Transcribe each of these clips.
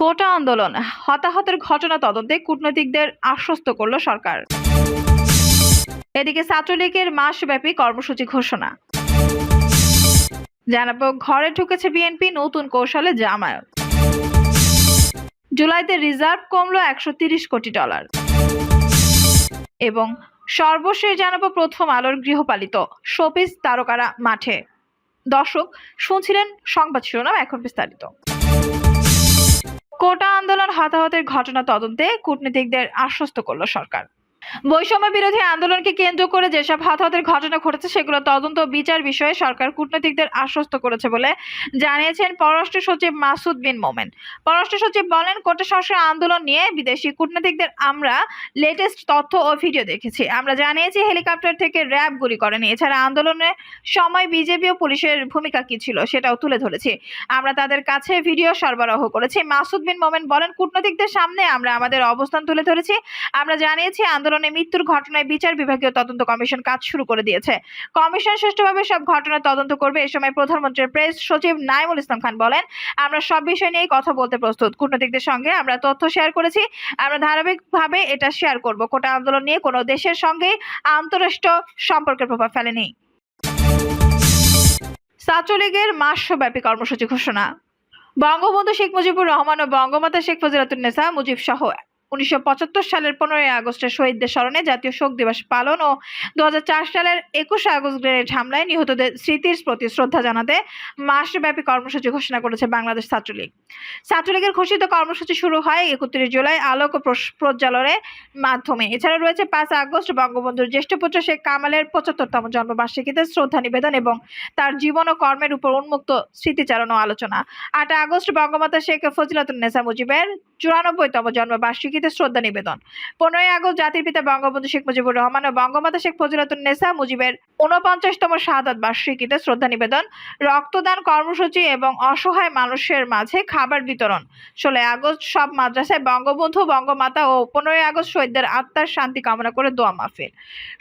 কোটা আন্দোলন হতাহতের ঘটনা তদন্তে কূটনীতিকদের আশ্বস্ত করল সরকার। এদিকে ছাত্রলীগের মাসব্যাপী কর্মসূচি ঘোষণা। জানাবো ঘরে ঢুকেছে বিএনপি, নতুন কৌশলে জামায়াত। জুলাইতে রিজার্ভ কমলো $130 কোটি। এবং সর্বশেষ জানাবো প্রথম আলোর গৃহপালিত শোপিস তারকারা মাঠে। দর্শক শুনছিলেন সংবাদ শিরোনাম, এখন বিস্তারিত। কোটা আন্দোলন হতাহতের ঘটনা তদন্তে কূটনীতিকদের আশ্বস্ত করল সরকার। বৈষম্য বিরোধী আন্দোলনকে কেন্দ্র করে যেসব হতাহতের ঘটনা ঘটেছে সেগুলো তদন্ত ও বিচার বিষয়ে সরকার কূটনীতিকদের আশ্বস্ত করেছে বলে জানিয়েছেন পররাষ্ট্র সচিব মাসুদ বিন মোমেন। পররাষ্ট্র সচিব বলেন, কোটা সংস্কার আন্দোলন নিয়ে বিদেশি কূটনীতিকদের আমরা লেটেস্ট তথ্য ও ভিডিও দেখেছি। আমরা জানিয়েছি হেলিকপ্টার থেকে র্যাব গুলি করেনি। এছাড়া আন্দোলনের সময় বিজেপি ও পুলিশের ভূমিকা কি ছিল সেটাও তুলে ধরেছি। আমরা তাদের কাছে ভিডিও সরবরাহ করেছি। মাসুদ বিন মোমেন বলেন, কূটনীতিকদের সামনে আমরা আমাদের অবস্থান তুলে ধরেছি। আমরা জানিয়েছি আন্দোলনে মৃত্যুর ঘটনায় বিচার বিভাগীয় তদন্ত কমিশন কাজ শুরু করে দিয়েছে। কমিশন সুষ্ঠুভাবে সব ঘটনা তদন্ত করবে। এ সময় প্রধানমন্ত্রীর প্রেস সচিব নাইমুল ইসলাম খান বলেন, আমরা সব বিষয় নিয়ে কথা বলতে প্রস্তুত। কূটনীতিকদের সঙ্গে আমরা তথ্য শেয়ার করেছি, আমরা ধারাবাহিকভাবে এটা শেয়ার করব। কোটা আন্দোলন নিয়ে কোনো দেশের সঙ্গে আন্তঃরাষ্ট্রীয় সম্পর্কের প্রভাব ফেলেনি। ছাত্রলীগের মাসব্যাপী কর্মসূচি ঘোষণা। বঙ্গবন্ধু শেখ মুজিবুর রহমান ও বঙ্গমাতা শেখ ফজিলাতুন্নেসা মুজিব সহ 1975 সালের 15ই আগস্টের শহীদদের স্মরণে জাতীয় শোক দিবস পালন ও 2004 সালের 21 আগস্ট গ্রেনেড হামলায় নিহতদের স্মৃতির প্রতি শ্রদ্ধা জানাতে মাসব্যাপী কর্মসূচি ঘোষণা করেছে বাংলাদেশ ছাত্রলীগ। ছাত্রলীগের ঘোষিত কর্মসূচি শুরু হয় 31 জুলাই আলোক ও প্রজ্বালনের মাধ্যমে। এছাড়া রয়েছে 5 আগস্ট বঙ্গবন্ধুর জ্যেষ্ঠ পুত্র শেখ কামালের 75তম জন্মবার্ষিকীতে শ্রদ্ধা নিবেদন এবং তার জীবন ও কর্মের উপর উন্মুক্ত স্মৃতিচারণ ও আলোচনা। 8 আগস্ট বঙ্গমাতা শেখ ফজিলাতুন্নেসা মুজিবের 94তম জন্মবার্ষিকীতে শ্রদ্ধা নিবেদন। 15ই আগস্ট জাতির পিতা বঙ্গবন্ধু শেখ মুজিবুর রহমান ও বঙ্গমাতা শেখ ফজিলাতুন্নেসা মুজিবের 49তম শাহাদাত বার্ষিকীতে শ্রদ্ধা নিবেদন, রক্তদান কর্মসূচি এবং অসহায় মানুষের মাঝে খাবার বিতরণ। 16 আগস্ট সব মাদ্রাসায় বঙ্গবন্ধু, বঙ্গমাতা ও 15ই আগস্ট শহীদদের আত্মার শান্তি কামনা করে দোয়া মাহফিল।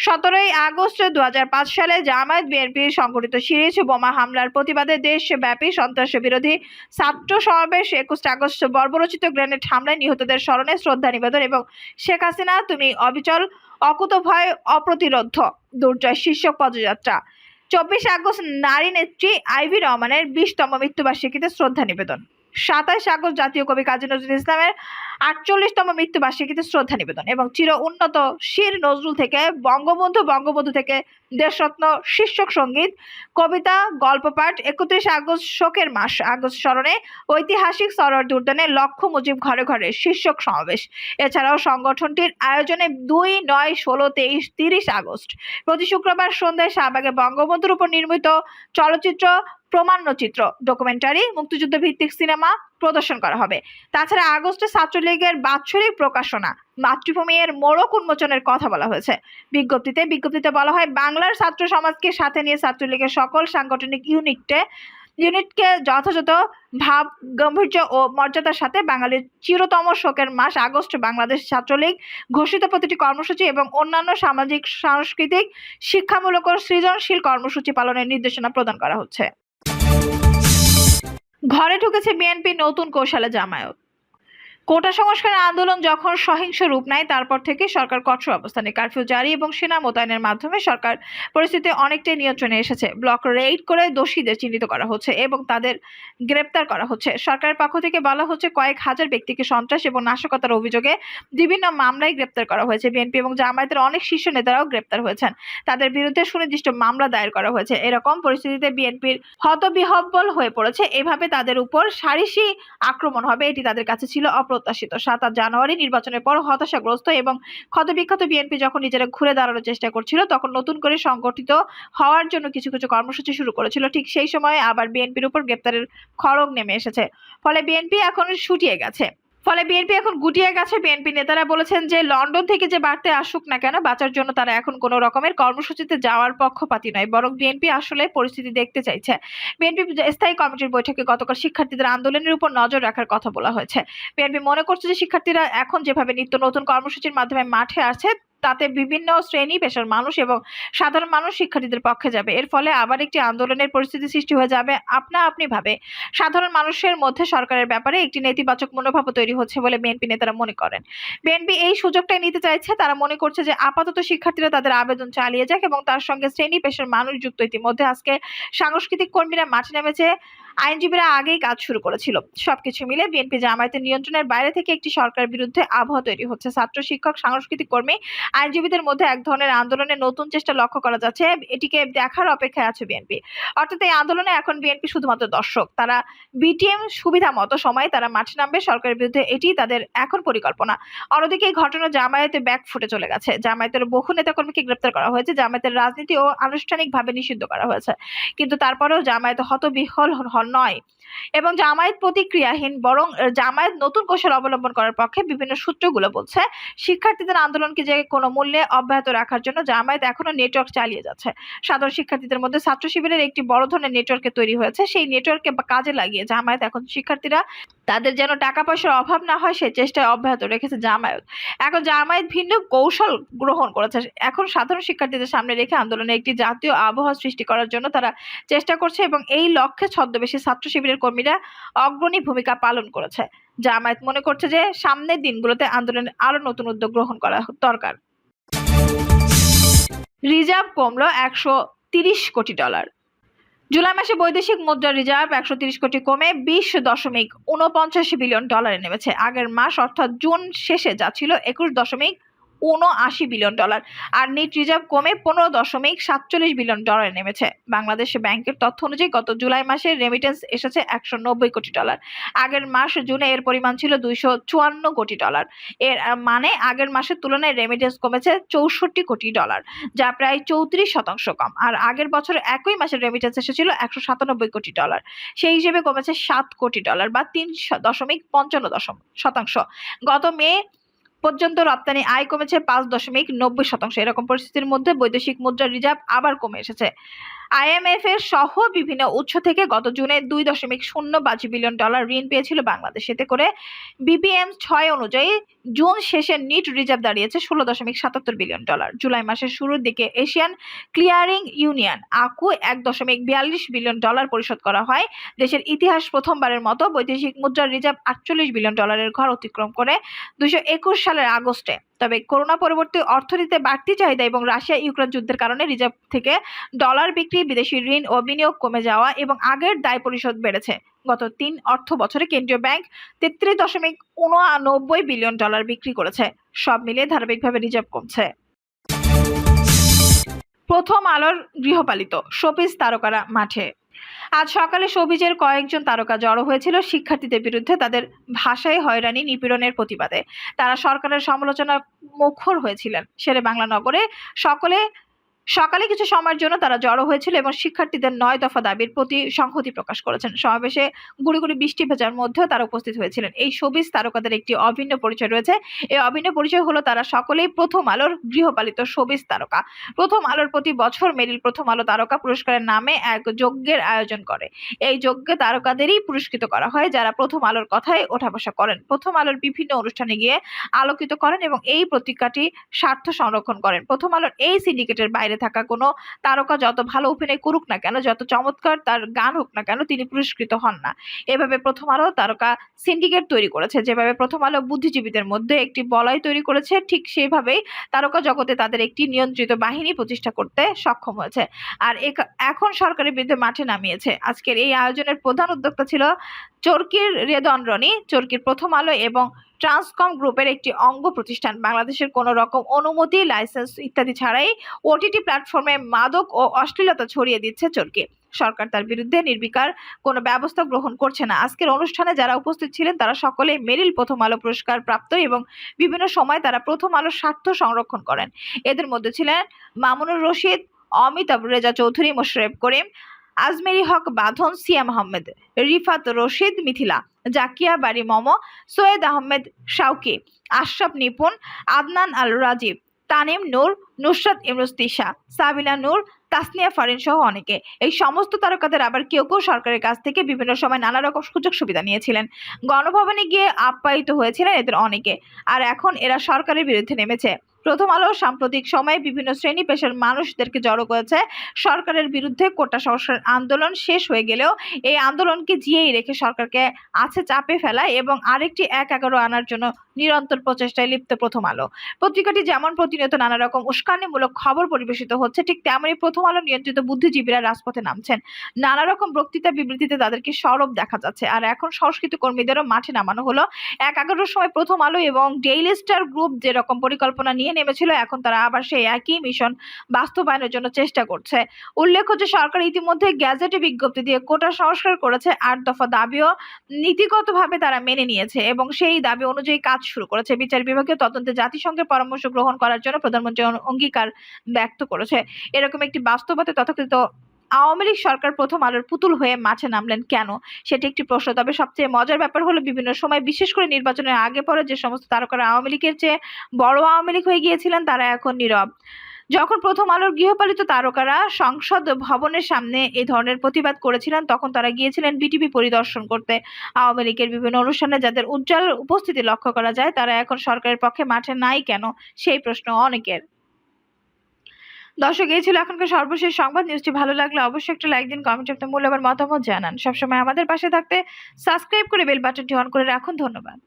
17ই আগস্ট 2005 সালে জামায়াত বিএনপির সংঘটিত সিরিজ বোমা হামলার প্রতিবাদে দেশব্যাপী সন্ত্রাস বিরোধী ছাত্র সমাবেশ। 21 আগস্ট বর্বরোচিত গ্রেনেড হামলায় নিহতদের স্মরণে শ্রদ্ধা নিবেদন এবং শেখ হাসিনা তুমি অবিচল, অকুতভয়, অপ্রতিরোধ্য, দুর্জয় শীর্ষক পদযাত্রা। 24 আগস্ট নারী নেত্রী আইভি রহমানের 20তম মৃত্যুবার্ষিকীতে শ্রদ্ধা নিবেদন। 27 আগস্ট জাতীয় কবি কাজী নজরুল ইসলামের 48তম মৃত্যুবার্ষিকীতে শ্রদ্ধা নিবেদন এবং চির উন্নত শির নজরুল থেকে বঙ্গবন্ধু থেকে দেশরত্ন শীর্ষক সঙ্গীত, কবিতা, গল্প পাঠ। 31 আগস্ট শোকের মাস, আগস্ট স্মরণে ঐতিহাসিক সরোয়ার্দী উদ্যানে লক্ষ্য মুজিব ঘরে ঘরে শীর্ষক সমাবেশ। এছাড়াও সংগঠনটির আয়োজনে 2, 9, 16, 23, 30 আগস্ট প্রতি শুক্রবার সন্ধ্যায় শাহবাগে বঙ্গবন্ধুর উপর নির্মিত চলচ্চিত্র, প্রমাণ্যচিত্র, ডকুমেন্টারি, মুক্তিযুদ্ধ ভিত্তিক সিনেমা প্রদর্শন করা হবে। তাছাড়া আগস্টে ছাত্রলীগের বাৎসরিক প্রকাশনা মাতৃভূমি এর মোড়ক উন্মোচনের কথা বলা হয়েছে। বিজ্ঞপ্তিতে বলা হয়, বাংলার ছাত্র সমাজকে সাথে নিয়ে ছাত্রলীগের সকল সাংগঠনিক ইউনিটকে যথাযথ ভাব, গাম্ভীর্য ও মর্যাদার সাথে বাঙালির চিরতম শোকের মাস আগস্ট বাংলাদেশ ছাত্রলীগ ঘোষিত প্রতিটি কর্মসূচি এবং অন্যান্য সামাজিক, সাংস্কৃতিক, শিক্ষামূলক ও সৃজনশীল কর্মসূচি পালনের নির্দেশনা প্রদান করা হচ্ছে। ঘরে ঢুকেছে বিএনপি, নতুন কৌশলে জামায়াত। কোটা সংস্কার আন্দোলন যখন সহিংস রূপ নেয় তারপর থেকে সরকার কঠোর অবস্থানে কারফিউ জারি এবং সেনা মোতায়েনের মাধ্যমে সরকার পরিস্থিতি অনেকটাই নিয়ন্ত্রণে এসেছে। ব্লক রেইড করে দোষীদের চিহ্নিত করা হচ্ছে এবং তাদের গ্রেপ্তার করা হচ্ছে। সরকারের পক্ষ থেকে বলা হচ্ছে, কয়েক হাজার ব্যক্তিকে সন্ত্রাস এবং নাশকতার অভিযোগে বিভিন্ন মামলায় গ্রেপ্তার করা হয়েছে। বিএনপি এবং জামায়াতের অনেক শীর্ষ নেতারাও গ্রেপ্তার হয়েছেন, তাদের বিরুদ্ধে সুনির্দিষ্ট মামলা দায়ের করা হয়েছে। এরকম পরিস্থিতিতে বিএনপির হতবিহ্বল হয়ে পড়েছে। এভাবে তাদের উপর সারিসি আক্রমণ হবে, এটি তাদের কাছে ছিল অপ্রত্যাশিত। 7 জানুয়ারি নির্বাচনের পর হতাশাগ্রস্ত এবং ক্ষতবিক্ষত বিএনপি যখন নিজেরা ঘুরে দাঁড়ানোর চেষ্টা করছিল, তখন নতুন করে সংগঠিত হওয়ার জন্য কিছু কর্মসূচি শুরু করেছিল। ঠিক সেই সময় আবার বিএনপির উপর গ্রেপ্তারের খড়গ নেমে এসেছে। ফলে বিএনপি এখন গুটিয়ে গেছে। বিএনপি নেতারা বলেছেন যে লন্ডন থেকে যে বার্তা আসুক না কেন, বাঁচার জন্য তারা এখন কোনো রকমের কর্মসূচিতে যাওয়ার পক্ষপাতী নয়, বরং বিএনপি আসলে পরিস্থিতি দেখতে চাইছে। বিএনপি স্থায়ী কমিটির বৈঠকে গতকাল শিক্ষার্থীদের আন্দোলনের উপর নজর রাখার কথা বলা হয়েছে। বিএনপি মনে করছে যে শিক্ষার্থীরা এখন যেভাবে নিত্য নতুন কর্মসূচির মাধ্যমে মাঠে আসছে, তাতে বিভিন্ন শ্রেণী পেশার মানুষ এবং সাধারণ মানুষ শিক্ষার্থীদের পক্ষে যাবে। এর ফলে আবার একটি আন্দোলনের পরিস্থিতি সৃষ্টি হয়ে যাবে আপনা-আপনি ভাবে। সাধারণ মানুষের মধ্যে সরকারের ব্যাপারে একটি নেতিবাচক মনোভাব তৈরি হচ্ছে বলে বিএনপি নেতারা মনে করেন। বিএনপি এই সুযোগটাই নিতে চাইছে। তারা মনে করছে যে আপাতত শিক্ষার্থীরা তাদের আবেদন চালিয়ে যাক এবং তার সঙ্গে শ্রেণী পেশার মানুষ যুক্ত। ইতিমধ্যে আজকে সাংস্কৃতিক কর্মীরা মাঠে নেমেছে, আইনজীবীরা আগেই কাজ শুরু করেছিল। সবকিছু মিলে বিএনপি জামায়াতের নিয়ন্ত্রণের বাইরে থেকে একটি সরকারের বিরুদ্ধে আবহাওয়া তৈরি হচ্ছে। ছাত্র, শিক্ষক, সাংস্কৃতিক কর্মী, আইনজীবীদের মধ্যে এক ধরনের আন্দোলনের নতুন চেষ্টা লক্ষ্য করা যাচ্ছে। এটিকে দেখার অপেক্ষায় আছে বিএনপি। অর্থাৎ এই আন্দোলনে এখন বিএনপি শুধুমাত্র দর্শক। তারা বিটিএম সুবিধা মতো সময় তারা মাঠে নামবে সরকারের বিরুদ্ধে, এটি তাদের এখন পরিকল্পনা। অন্যদিকে এই ঘটনা জামায়াতে ব্যাক ফুটে চলে গেছে। জামায়াতের বহু নেতাকর্মীকে গ্রেপ্তার করা হয়েছে। জামায়াতের রাজনীতি ও আনুষ্ঠানিকভাবে নিষিদ্ধ করা হয়েছে। কিন্তু তারপরেও জামায়াত হতবিহ্বল নয় এবং জামায়াত প্রতিক্রিয়াহীন, বরং জামায়াত নতুন কৌশল অবলম্বন করার পক্ষে। বিভিন্ন সূত্রগুলো বলছে শিক্ষার্থীদের আন্দোলনকে যে কোনো মূল্যে অব্যাহত রাখার জন্য জামায়াত এখনো নেটওয়ার্ক চালিয়ে যাচ্ছে। সাধারণ শিক্ষার্থীদের মধ্যে ছাত্র শিবিরের একটি বড় ধরনের নেটওয়ার্কে তৈরি হয়েছে। সেই নেটওয়ার্ককে কাজে লাগিয়ে জামায়াত এখন শিক্ষার্থীরা তাদের যেন টাকা পয়সার অভাব না হয় সেই চেষ্টায় অব্যাহত রেখেছে জামায়াত। এখন জামায়াত ভিন্ন কৌশল গ্রহণ করেছে। এখন সাধারণ শিক্ষার্থীদের সামনে রেখে আন্দোলনে একটি জাতীয় আবহাওয়া সৃষ্টি করার জন্য তারা চেষ্টা করছে এবং এই লক্ষ্যে ছদ্মবেশী ছাত্র শিবিরের কর্মীরা অগ্রণী ভূমিকা পালন করেছে। জামায়াত মনে করছে যে সামনের দিনগুলোতে আন্দোলনের আরো নতুন উদ্যোগ গ্রহণ করা দরকার। রিজার্ভ কমলো $130 কোটি। জুলাই মাসে বৈদেশিক মুদ্রার রিজার্ভ 130 কোটি কমে $20.49 বিলিয়ন নেমেছে। আগের মাস অর্থাৎ জুন শেষে যা ছিল $21.79 বিলিয়ন, আর নেট রিজার্ভ কমে $15.47 বিলিয়ন নেমেছে। বাংলাদেশ ব্যাংকের তথ্য অনুযায়ী গত জুলাই মাসে রেমিটেন্স এসেছে $190 কোটি। আগের মাস জুনে এর পরিমাণ ছিল $254 কোটি। এর মানে আগের মাসের তুলনায় রেমিটেন্স কমেছে $64 কোটি, যা প্রায় 34% কম। আর আগের বছর একই মাসে রেমিটেন্স এসেছিল $197 কোটি। সেই হিসেবে কমেছে $7 কোটি বা 3.55%। গত মে পর্যন্ত রপ্তানি আয় কমেছে 5.90%। এরকম পরিস্থিতির মধ্যে বৈদেশিক মুদ্রার রিজার্ভ আবার কমে এসেছে। IMF এর সহ বিভিন্ন উৎস থেকে গত জুনে $2.0 বিলিয়ন ঋণ পেয়েছিল বাংলাদেশ। এতে করে BPM 6 অনুযায়ী জুন শেষে নিট রিজার্ভ দাঁড়িয়েছে $16.77 বিলিয়ন। জুলাই মাসের শুরুর দিকে এশিয়ান ক্লিয়ারিং ইউনিয়ন আকু $1.42 বিলিয়ন পরিশোধ করা হয়। দেশের ইতিহাস প্রথমবারের মতো বৈদেশিক মুদ্রার রিজার্ভ $48 বিলিয়ন ঘর অতিক্রম করে 2021 সালের আগস্টে। তবে করোনা পরবর্তী অর্থনীতিতে বাড়তি চাহিদা এবং রাশিয়া ইউক্রেন যুদ্ধের কারণে রিজার্ভ থেকে ডলার বিক্রি, বিদেশি ঋণ ও বিনিয়োগ কমে যাওয়া এবং আগের দায় পরিশোধ বেড়েছে। গত 3 অর্থ বছরে কেন্দ্রীয় ব্যাংক $33.89 বিলিয়ন বিক্রি করেছে। সব মিলিয়ে ধারাবাহিকভাবে রিজার্ভ কমছে। প্রথম আলোর গৃহপালিত শোপিস তারকারা মাঠে। আজ সকালে শোবিজের কয়েকজন তারকা জড়ো হয়েছিল শিক্ষার্থীদের বিরুদ্ধে তাদের ভাষায় হয়রানি, নিপীড়নের প্রতিবাদে। তারা সরকারের সমালোচনার মুখর হয়েছিলেন। শেরে বাংলা নগরে সকালে কিছু সময়ের জন্য তারা জড়ো হয়েছিল এবং শিক্ষার্থীদের 9 দফা দাবির প্রতি সংহতি প্রকাশ করেছেন। সমাবেশে গুড়ি গুড়ি বৃষ্টি ভেজার মধ্যেও তারা উপস্থিত হয়েছিলেন। এই শোবিজ তারকাদের একটি অভিন্ন পরিচয় রয়েছে। এই অভিন্ন পরিচয় হলো তারা সকলেই প্রথম আলোর গৃহপালিত শোবিজ তারকা। প্রথম আলোর প্রতি বছর মেরিল প্রথম আলো তারকা পুরস্কারের নামে এক যজ্ঞের আয়োজন করে। এই যজ্ঞে তারকাদেরই পুরস্কৃত করা হয় যারা প্রথম আলোর কথায় ওঠা বসা করেন, প্রথম আলোর বিভিন্ন অনুষ্ঠানে গিয়ে আলোকিত করেন এবং এই প্রতিজ্ঞাটি স্বার্থ সংরক্ষণ করেন। প্রথম আলোর এই সিন্ডিকেটের বাইরে থাকা কোনো তারকা যত ভালো অভিনয় করুক না কেন, যত চমৎকার তার গান হোক না কেন, তিনি পুরস্কৃত হন না। এভাবে প্রথম আলো তারকা সিন্ডিকেট তৈরি করেছে। যেভাবে প্রথম আলো বুদ্ধিজীবীদের মধ্যে একটি বলয় তৈরি করেছে, ঠিক সেইভাবেই তারকা জগতে তাদের একটি নিয়ন্ত্রিত বাহিনী প্রতিষ্ঠা করতে সক্ষম হয়েছে। আর এখন সরকারের বিরুদ্ধে মাঠে নামিয়েছে। আজকের এই আয়োজনের প্রধান উদ্যোক্তা ছিল চরকির রেদন রনি। চরকির প্রথম আলো এবং ট্রান্সকম গ্রুপের একটি অঙ্গ প্রতিষ্ঠান। বাংলাদেশের কোনো রকম অনুমতি, লাইসেন্স ইত্যাদি ছাড়াই OTT প্ল্যাটফর্মে মাদক ও অশ্লীলতা ছড়িয়ে দিচ্ছে চরকি। সরকার তার বিরুদ্ধে নির্বিকার কোনো ব্যবস্থা গ্রহণ করছে না। আজকের অনুষ্ঠানে যারা উপস্থিত ছিলেন তারা সকলেই মেরিল প্রথম আলো পুরস্কার প্রাপ্ত এবং বিভিন্ন সময় তারা প্রথম আলোর স্বার্থ সংরক্ষণ করেন। এদের মধ্যে ছিলেন মামুনুর রশিদ, অমিতাভ রেজা চৌধুরী, মোশাররফ করিম, আজমেরি হক বাঁধন, সিয়াম আহমেদ, রিফাত রশিদ মিথিলা, জাকিয়া বাড়ি মম, সৈয়দ আহমেদ শাওকি, আশরাফ নিপুন, আদনান আল রাজীব, তানিম নূর, নুসরাত ইমরোজ তিশা, সাবিলা নূর, তাসনিয়া ফারিন সহ অনেকে। এই সমস্ত তারকাদের আবার কেউ কেউ সরকারের কাছ থেকে বিভিন্ন সময় নানা রকম সুযোগ সুবিধা নিয়েছিলেন। গণভবনে গিয়ে আপ্যায়িত হয়েছিলেন এদের অনেকে। আর এখন এরা সরকারের বিরুদ্ধে নেমেছে। প্রথম আলো সাম্প্রতিক সময়ে বিভিন্ন শ্রেণী পেশার মানুষদেরকে জড়ো করেছে সরকারের বিরুদ্ধে কোটা সংস্কার আন্দোলন শেষ হয়ে গেলেও এই আন্দোলনকে জিয়েই রেখে সরকারকে আছে চাপে ফেলা এবং আরেকটি ১/১১ আনার জন্য নিরন্তর প্রচেষ্টায় লিপ্ত প্রথম আলো পত্রিকাটি যেমন প্রতিনিয়ত নানা রকম উস্কানিমূলক খবর পরিবেশিত হচ্ছে, ঠিক তেমনি প্রথম আলো নিয়ন্ত্রিত বুদ্ধিজীবীরা রাজপথে নামছেন। নানা রকম বক্তৃতা বিবৃতিতে তাদেরকে সরব দেখা যাচ্ছে। আর এখন সংস্কৃতি কর্মীদেরও মাঠে নামানো হলো। ১/১১ সময় প্রথম আলো এবং ডেইলি স্টার গ্রুপ যেরকম পরিকল্পনা নিয়ে নেমেছিল, এখন তারা আবার সেই একই মিশন বাস্তবায়নের জন্য চেষ্টা করছে। উল্লেখ্য যে সরকার ইতিমধ্যে গ্যাজেটে বিজ্ঞপ্তি দিয়ে কোটা সংস্কার করেছে। ৮ দফা দাবিও নীতিগতভাবে তারা মেনে নিয়েছে এবং সেই দাবি অনুযায়ী কাজ শুরু করেছে। বিচার বিভাগীয় তদন্তে জাতিসংঘের পরামর্শ গ্রহণ করার জন্য প্রধানমন্ত্রী অঙ্গীকার ব্যক্ত করেছে। এরকম একটি বাস্তবতা তথাকথিত আওয়ামী লীগ সরকার প্রথম আলোর পুতুল হয়ে মাঠে নামলেন কেন, সেটি একটি প্রশ্ন। তবে সবচেয়ে মজার ব্যাপার হলো বিভিন্ন সময় বিশেষ করে নির্বাচনের আগে পরে যে সমস্ত তারকারা আওয়ামী লীগের চেয়ে বড় আওয়ামী লীগ হয়ে গিয়েছিলেন তারা এখন নীরব। যখন প্রথম আলোর গৃহপালিত তারকারা সংসদ ভবনের সামনে এই ধরনের প্রতিবাদ করেছিলেন তখন তারা গিয়েছিলেন বিটিভি পরিদর্শন করতে। আওয়ামী লীগের বিভিন্ন অনুষ্ঠানে যাদের উজ্জ্বল উপস্থিতি লক্ষ্য করা যায় তারা এখন সরকারের পক্ষে মাঠে নাই কেন, সেই প্রশ্ন অনেকের। দর্শক, এই ছিল এখনকার সর্বশেষ সংবাদ। নিউজটি ভালো লাগলে অবশ্যই একটা লাইক দিন, কমেন্টে আপনার মূল্যবান মতামত জানান। সবসময় আমাদের পাশে থাকতে সাবস্ক্রাইব করে বেল বাটনটি অন করে রাখুন। ধন্যবাদ।